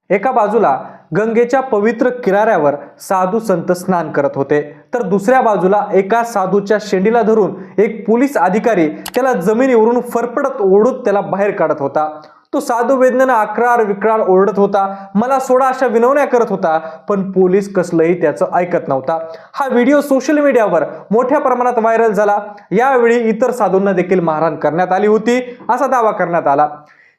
एका बाजूला गंगेच्या पवित्र किनाऱ्यावर साधू संत स्नान करत होते, तर दुसऱ्या बाजूला एका साधूच्या शेंडीला धरून एक पोलीस अधिकारी त्याला जमिनीवरून फरफडत ओढत त्याला बाहेर काढत होता। तो साधू वेदनेने अक्राळ विक्राळ ओरडत होता, मला सोडा अशा विनवण्या करत होता, पण पोलीस कसलंही त्याचं ऐकत नव्हता। हा व्हिडिओ सोशल मीडियावर मोठ्या प्रमाणात व्हायरल झाला। यावेळी इतर साधूंना देखील मारहाण करण्यात आली होती असा दावा करण्यात आला।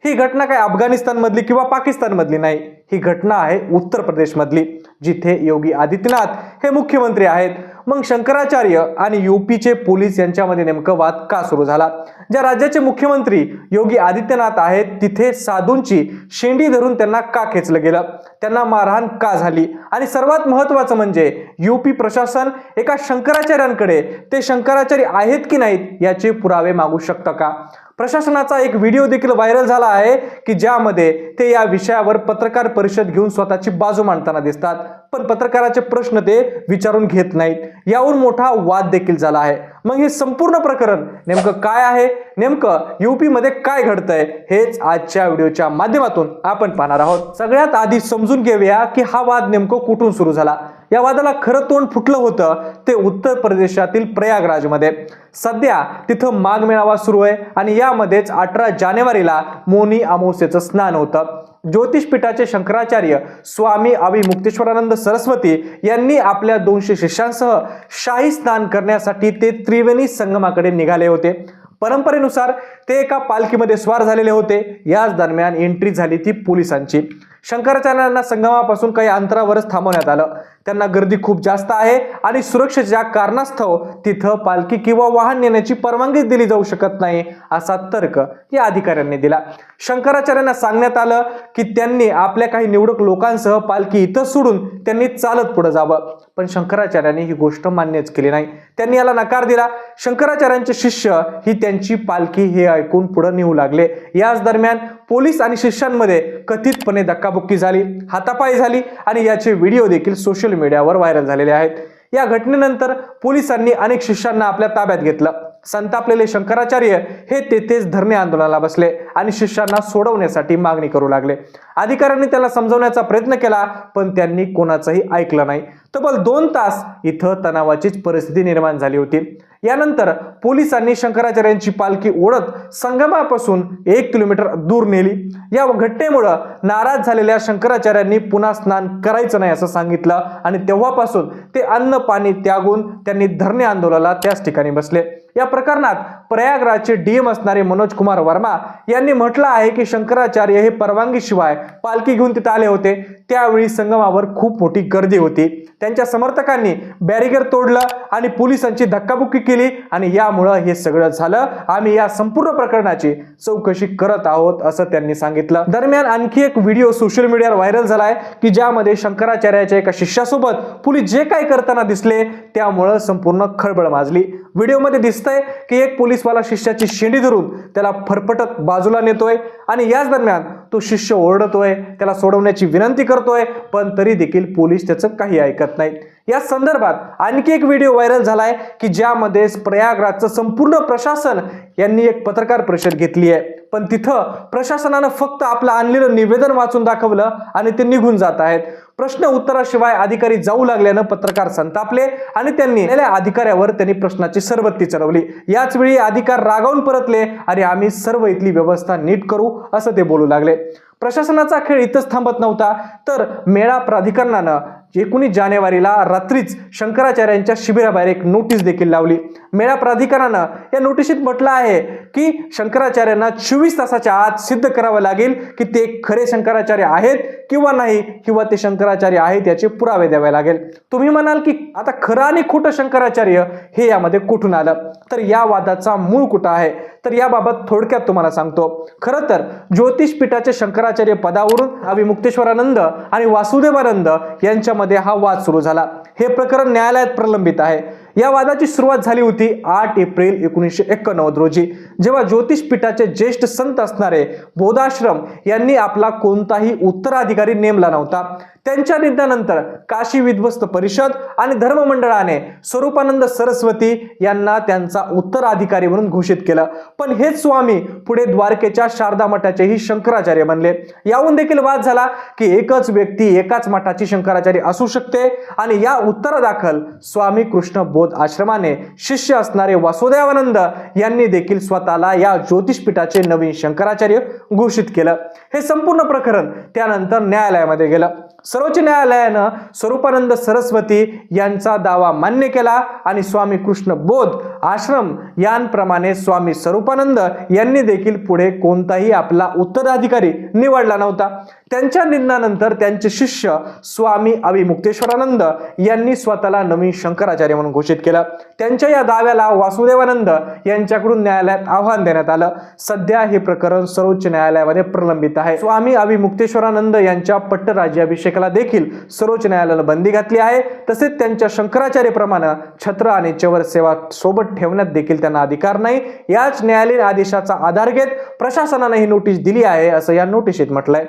ही घटना काय अफगाणिस्तान मधली किंवा पाकिस्तान मधली नाही, ही घटना आहे उत्तर प्रदेश मधली, जिथे योगी आदित्यनाथ हे मुख्यमंत्री आहेत। मग शंकराचार्य आणि यूपीचे पोलीस यांच्यामध्ये नेमकं वाद का सुरू झाला? ज्या राज्याचे मुख्यमंत्री योगी आदित्यनाथ आहेत तिथे साधूंची शेंडी धरून त्यांना का खेचलं गेलं, त्यांना मारहाण का झाली, आणि सर्वात महत्त्वाचं म्हणजे यूपी प्रशासन एका शंकराचार्यांकडे ते शंकराचार्य आहेत की नाहीत याचे पुरावे मागू शकतं का? प्रशासनाचा एक व्हिडिओ देखील व्हायरल झाला आहे की ज्यामध्ये ते या विषयावर पत्रकार परिषद घेऊन स्वतःची बाजू मांडताना दिसतात, पण पत्रकाराचे प्रश्न ते विचारून घेत नाहीत। यावरून मोठा वाद देखील झाला आहे। मग हे संपूर्ण प्रकरण नेमकं काय आहे, नेमकं यूपी मध्ये काय घडतंय, हेच आजच्या व्हिडिओच्या माध्यमातून आपण पाहणार आहोत। सगळ्यात आधी समजून घेऊया की हा वाद नेमकं कुठून सुरू झाला। या वादाला खरं तोंड फुटलं होतं ते उत्तर प्रदेशातील प्रयागराजमध्ये। सध्या तिथं माघ मेळावा सुरू आहे आणि यामध्येच 18 जानेवारीला मौनी अमावस्येचं स्नान होतं। ज्योतिषपीठाचे शंकराचार्य स्वामी अभिमुक्तेश्वरानंद सरस्वती यांनी आपल्या 200 शिष्यांसह शाही स्नान करण्यासाठी ते त्रिवेणी संगमाकडे निघाले होते। परंपरेनुसार ते एका पालखीमध्ये स्वार झालेले होते। याच दरम्यान एंट्री झाली ती पोलिसांची। शंकराचार्यांना संगमापासून काही अंतरावरच थांबवण्यात आलं। त्यांना गर्दी खूप जास्त आहे आणि सुरक्षेच्या कारणास्तव तिथं पालखी किंवा वाहन नेण्याची परवानगी दिली जाऊ शकत नाही असा तर्क या अधिकाऱ्यांनी दिला। शंकराचार्यांना सांगण्यात आलं की त्यांनी आपल्या काही निवडक लोकांसह पालखी इथं सोडून त्यांनी चालत पुढे जावं, पण शंकराचार्यांनी ही गोष्ट मान्यच केली नाही। त्यांनी याला नकार दिला। शंकराचार्यांचे शिष्य ही त्यांची पालखी हे ऐकून पुढे नेऊ लागले। याच दरम्यान पोलीस आणि शिष्यांमध्ये कथितपणे धक्काबुक्की झाली, हातापाई झाली आणि याचे व्हिडिओ देखील सोशल मीडियावर व्हायरल झालेले आहेत। या घटनेनंतर पोलिसांनी अनेक शिष्यांना आपल्या ताब्यात घेतलं। संतापलेले शंकराचार्य हे तेथेच धरणे आंदोलनाला बसले आणि शिष्यांना सोडवण्यासाठी मागणी करू लागले। अधिकाऱ्यांनी त्याला समजवण्याचा प्रयत्न केला, पण त्यांनी कोणाचंही ऐकलं नाही। तब्बल 2 तास इथं तणावाचीच परिस्थिती निर्माण झाली होती। यानंतर पोलिसांनी शंकराचार्यांची पालखी ओढत संगमापासून 1 किलोमीटर दूर नेली। या घटनेमुळे नाराज झालेल्या शंकराचार्यांनी पुन्हा स्नान करायचं नाही असं सांगितलं आणि तेव्हापासून ते अन्न पाणी त्यागून त्यांनी धरणे आंदोलनाला त्याच ठिकाणी बसले। या प्रकरणात प्रयागराजचे डीएम असणारे मनोज कुमार वर्मा यांनी म्हटलं आहे की शंकराचार्य हे परवानगीशिवाय पालखी घेऊन तिथे आले होते। त्यावेळी संगमावर खूप मोठी गर्दी होती। त्यांच्या समर्थकांनी बॅरिकेड तोडलं आणि पोलिसांची धक्काबुक्की केली आणि यामुळे हे सगळं झालं। आम्ही या संपूर्ण प्रकरणाची चौकशी करत आहोत असं त्यांनी सांगितलं। दरम्यान आणखी एक व्हिडिओ सोशल मीडियावर व्हायरल झालाय की ज्यामध्ये शंकराचार्याच्या एका शिष्यासोबत पोलीस जे काही करताना दिसले त्यामुळे संपूर्ण खळबळ माजली। व्हिडिओमध्ये दिसतंय की एक पोलीसवाला शिष्याची शेंडी धरून त्याला फरफटत बाजूला नेतोय आणि याच दरम्यान तो शिष्य ओरडतोय, त्याला सोडवण्याची विनंती करतोय, पण तरी देखील पोलीस त्याचं काही ऐकत नाहीत। या संदर्भात आणखी एक व्हिडिओ व्हायरल झालाय की ज्यामध्ये प्रयागराजचं संपूर्ण प्रशासन यांनी एक पत्रकार परिषद घेतली आहे, पण तिथं प्रशासनानं फक्त आपलं आणलेलं निवेदन वाचून दाखवलं आणि ते निघून जात आहेत। प्रश्न उत्तराशिवाय अधिकारी जाऊ लागल्यानं पत्रकार संतापले आणि त्यांनी अधिकाऱ्यावर प्रश्नाची सरबत्ती चढवली। याच वेळी अधिकारी रागावून परतले आणि आम्ही सर्व इथली व्यवस्था नीट करू असं ते बोलू लागले। प्रशासनाचा खेळ इथंच थांबत नव्हता, तर मेळा प्राधिकरणानं 19 जानेवारीला रात्रीच शंकराचार्यांच्या शिबिराबाहेर एक नोटीस देखील लावली। मेळा प्राधिकरणानं या नोटिशीत म्हटलं आहे की शंकराचार्यांना 24 तासाच्या आत सिद्ध करावं लागेल की ते खरे शंकराचार्य आहेत किंवा नाही, किंवा ते शंकराचार्य आहेत याचे पुरावे द्यावे लागेल। तुम्ही म्हणाल की आता खरं आणि खोटं शंकराचार्य हे यामध्ये कुठून आलं, तर या वादाचा मूळ कुठं आहे, तर याबाबत थोडक्यात तुम्हाला सांगतो। खरं तर ज्योतिषपीठाचे शंकराचार्य पदावरून अभिमुक्तेश्वरानंद आणि वासुदेवानंद यांच्यामध्ये हा वाद सुरू झाला। हे प्रकरण न्यायालयात प्रलंबित आहे। या वादाची सुरुवात झाली होती 8 एप्रिल 1989 रोजी, जेव्हा ज्योतिषपीठाचे ज्येष्ठ संत असणारे बोधाश्रम यांनी आपला कोणताही उत्तराधिकारी नेमला नव्हता. त्यांच्या निधनानंतर काशी विध्वस्त परिषद आणि धर्ममंडळाने स्वरूपानंद सरस्वती यांना त्यांचा उत्तराधिकारी म्हणून घोषित केलं. पण हेच स्वामी पुढे द्वारकेच्या शारदा मठाचेही शंकराचार्य बनले. याहून देखील वाद झाला की एकच व्यक्ती एकाच मठाची शंकराचार्य असू शकते आणि या उत्तरादाखल स्वामी कृष्ण बोध आश्रमाने शिष्य असणारे वासुदेवानंद यांनी देखील स्वतःला या ज्योतिषपीठाचे नवीन शंकराचार्य घोषित केलं. हे संपूर्ण प्रकरण त्यानंतर न्यायालयामध्ये गेलं. सर्वोच्च न्यायालयानं स्वरूपानंद सरस्वती यांचा दावा मान्य केला आणि स्वामी कृष्ण बोध आश्रम यांप्रमाणे स्वामी स्वरूपानंद यांनी देखील पुढे कोणताही आपला उत्तराधिकारी निवडला नव्हता. त्यांच्या निधनानंतर त्यांचे शिष्य स्वामी अविमुक्तेश्वरानंद यांनी स्वतःला नवीन शंकराचार्य म्हणून घोषित केलं. त्यांच्या या दाव्याला वासुदेवानंद यांच्याकडून न्यायालयात आव्हान देण्यात आलं. सध्या हे प्रकरण सर्वोच्च न्यायालयामध्ये प्रलंबित आहे. स्वामी अविमुक्तेश्वरानंद यांच्या पट्टराज्याभिषेकाला देखील सर्वोच्च न्यायालयानं बंदी घातली आहे. तसेच त्यांच्या शंकराचार्यप्रमाणे छत्र आणि चवर सेवा सोबत ठेवण्यात देखील त्यांना अधिकार नाही. याच न्यायालयीन आदेशाचा आधार घेत प्रशासनाने ही नोटीस दिली आहे असं या नोटिशीत म्हटलंय.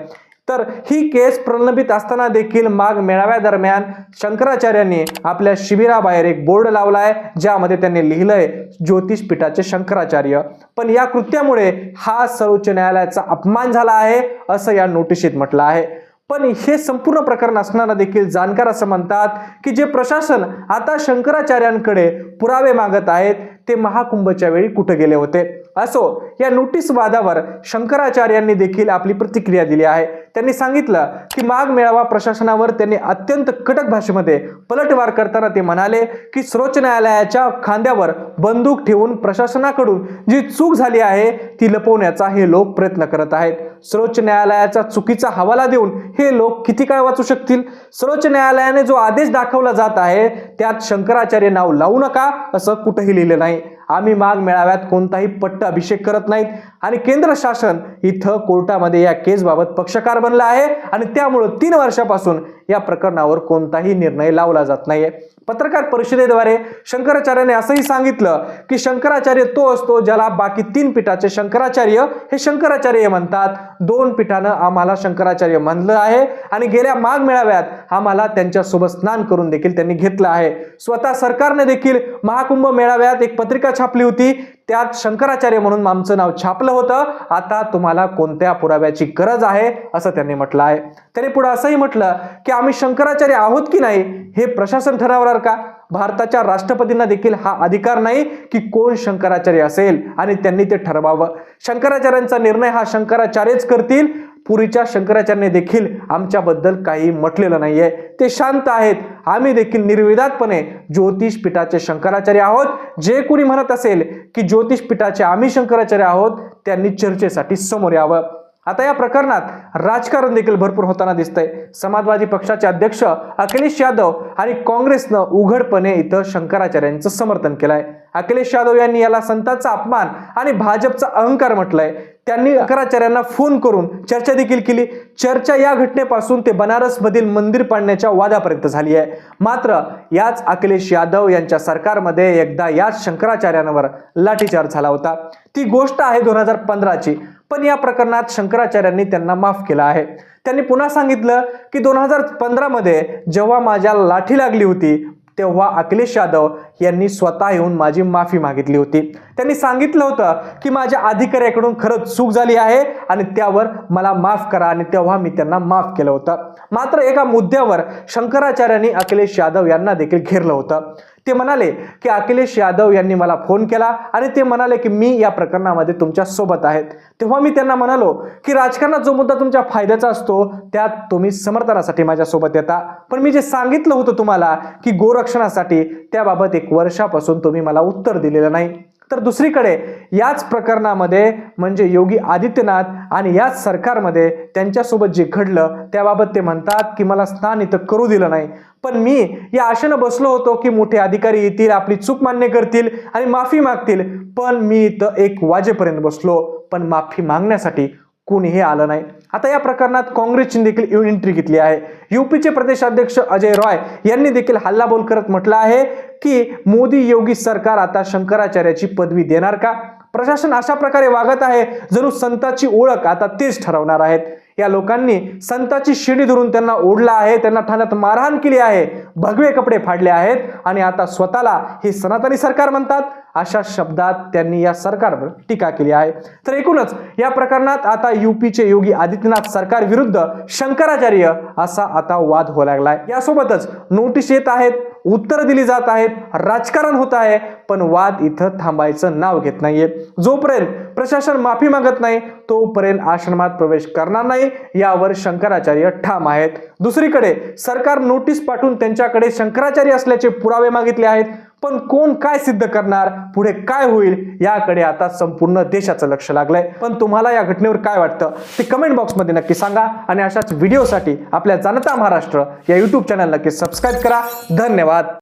तर ही केस प्रलंबित असताना देखील माघ मेळाव्या दरम्यान शंकराचार्यांनी आपल्या शिबिराबाहेर एक बोर्ड लावलाय, ज्यामध्ये त्यांनी लिहिलंय ज्योतिषपीठाचे शंकराचार्य. पण या कृत्यामुळे हा सर्वोच्च न्यायालयाचा अपमान झाला आहे असं या नोटिशीत म्हटलं आहे. पण हे संपूर्ण प्रकरण असताना देखील जाणकार असं म्हणतात की जे प्रशासन आता शंकराचार्यांकडे पुरावे मागत आहेत ते महाकुंभच्या वेळी कुठे गेले होते. असो, या नोटीस वादावर शंकराचार्यांनी देखील आपली प्रतिक्रिया दिली आहे. त्यांनी सांगितलं की माघ मेळावा प्रशासनावर त्यांनी अत्यंत कडक भाषेमध्ये पलटवार करताना ते म्हणाले की सर्वोच्च न्यायालयाच्या खांद्यावर बंदूक ठेवून प्रशासनाकडून जी चूक झाली आहे ती लपवण्याचा हे लोक प्रयत्न करत आहेत. सर्वोच्च न्यायालयाचा चुकीचा हवाला देऊन हे लोक किती काळ वाचू शकतील. सर्वोच्च न्यायालयाने जो आदेश दाखवला जात आहे त्यात शंकराचार्य नाव लावू नका असं कुठेही लिहिलं नाही. आम्ही माघ मेळाव्यात कोणताही पट्ट अभिषेक करत नाहीत आणि केंद्र शासन इथं कोर्टामध्ये या केसबाबत पक्षकार बनला आहे आणि त्यामुळे 3 वर्षापासून या प्रकरणावर कोणताही निर्णय लावला जात नाहीये. पत्रकार परिषदेद्वारे शंकराचार्याने असंही सांगितलं की शंकराचार्य तो असतो ज्याला बाकी 3 पीठाचे शंकराचार्य हे शंकराचार्य म्हणतात. 2 पीठानं आम्हाला शंकराचार्य म्हणलं आहे आणि गेल्या माघ मेळाव्यात आम्हाला त्यांच्यासोबत स्नान करून देखील त्यांनी घेतलं आहे. स्वतः सरकारने देखील महाकुंभ मेळाव्यात एक पत्रिका छापली होती, त्यात शंकराचार्य म्हणून आमचं नाव छापलं होतं. आता तुम्हाला कोणत्या पुराव्याची गरज आहे असं त्यांनी म्हटलं आहे. त्यांनी पुढे असंही म्हटलं की आम्ही शंकराचार्य आहोत की नाही हे प्रशासन ठरवणार का. भारताच्या राष्ट्रपतींना देखील हा अधिकार नाही की कोण शंकराचार्य असेल आणि त्यांनी ते ठरवावं. शंकराचार्यांचा निर्णय हा शंकराचार्यच करतील. पुरीच्या शंकराचार्याने देखील आमच्याबद्दल काही म्हटलेलं नाहीये. ते शांत आहेत. आम्ही देखील निर्विवादपणे ज्योतिषपीठाचे शंकराचार्य आहोत. जे कोणी म्हणत असेल की ज्योतिषपीठाचे आम्ही शंकराचार्य आहोत त्यांनी चर्चेसाठी समोर यावं. आता या प्रकरणात राजकारण देखील भरपूर होताना दिसतंय. समाजवादी पक्षाचे अध्यक्ष अखिलेश यादव आणि काँग्रेसनं उघडपणे इथं शंकराचार्यांचं समर्थन केलंय. अखिलेश यादव यांनी याला संतांचा अपमान आणि भाजपचा अहंकार म्हटलंय. त्यांनी शंकराचार्यांना फोन करून चर्चा देखील केली. चर्चा या घटनेपासून ते बनारस मधील मंदिर पाडण्याच्या वादापर्यंत झाली आहे. मात्र याच अखिलेश यादव यांच्या सरकारमध्ये एकदा याच शंकराचार्यांवर लाठीचार्ज झाला होता. ती गोष्ट आहे 2015ची. पण या प्रकरणात शंकराचार्यांनी त्यांना माफ केलं आहे. त्यांनी पुन्हा सांगितलं की 2015 मध्ये जेव्हा माझ्या लाठी लागली होती तेव्हा अखिलेश यादव यांनी स्वतः येऊन माझी माफी मागितली होती. त्यांनी सांगितलं होतं की माझ्या अधिकाऱ्याकडून खरंच चूक झाली आहे आणि त्यावर मला माफ करा आणि तेव्हा मी त्यांना माफ केलं होतं. मात्र एका मुद्द्यावर शंकराचार्यांनी अखिलेश यादव यांना देखील घेरलं होतं. ते म्हणाले की अखिलेश यादव यांनी मला फोन केला आणि ते म्हणाले की मी या प्रकरणामध्ये तुमच्या सोबत आहेत. तेव्हा मी त्यांना म्हणालो की राजकारणात जो मुद्दा तुमच्या फायद्याचा असतो त्यात तुम्ही समर्थनासाठी माझ्या सोबत येता, पण मी जे सांगितलं होतं तुम्हाला की गोरक्षणासाठी त्याबाबत 1 वर्षापासून तुम्ही मला उत्तर दिलेलं नाही. तर दुसरीकडे याच प्रकरणामध्ये म्हणजे योगी आदित्यनाथ आणि याच सरकारमध्ये त्यांच्यासोबत जे घडलं त्याबाबत ते म्हणतात की मला स्नान इथं करू दिलं नाही. पण मी या आशेनं बसलो होतो की मोठे अधिकारी येतील, आपली चूक मान्य करतील आणि माफी मागतील. पण मी इथं 1 वाजेपर्यंत बसलो, पण माफी मागण्यासाठी कोणीही आलं नाही. आता या प्रकरणात काँग्रेसची देखील एंट्री घेतली आहे. यूपीचे प्रदेशाध्यक्ष अजय रॉय यांनी देखील हल्लाबोल करत म्हटलं आहे की मोदी योगी सरकार आता शंकराचार्याची पदवी देणार का? प्रशासन अशा प्रकारे वागत आहे जणू संताची ओळख आता तेच ठरवणार आहेत. या लोकांनी संताची शिडी धरून त्यांना ओढला आहे, त्यांना ठाण्यात मारहाण केली आहे, भगवे कपडे फाडले आहेत आणि आता स्वतःला हे सनातनी सरकार म्हणतात. अशा शब्दात त्यांनी या सरकारवर टीका केली आहे. तर एकूणच या प्रकरणात आता यूपीचे योगी आदित्यनाथ सरकार विरुद्ध शंकराचार्य असा आता वाद होऊ लागलाय. यासोबतच नोटीस येत आहेत, उत्तर दिली जात आहेत, राजकारण होत आहे, पण वाद इथं थांबायचं नाव घेत नाहीये. जोपर्यंत प्रशासन माफी मागत नाही तोपर्यंत आश्रमात प्रवेश करणार नाही यावर शंकराचार्य ठाम आहेत. दुसरीकडे सरकार नोटीस पाठवून त्यांच्याकडे शंकराचार्य असल्याचे पुरावे मागितले आहेत, पण कोण काय सिद्ध करणार, पुढे काय होईल याकडे आता संपूर्ण देशाचं लक्ष लागलंय. पण तुम्हाला या घटनेवर काय वाटतं ते कमेंट बॉक्समध्ये नक्की सांगा आणि अशाच व्हिडिओसाठी आपल्या जनता महाराष्ट्र या YouTube चॅनल नक्की सबस्क्राईब करा. धन्यवाद.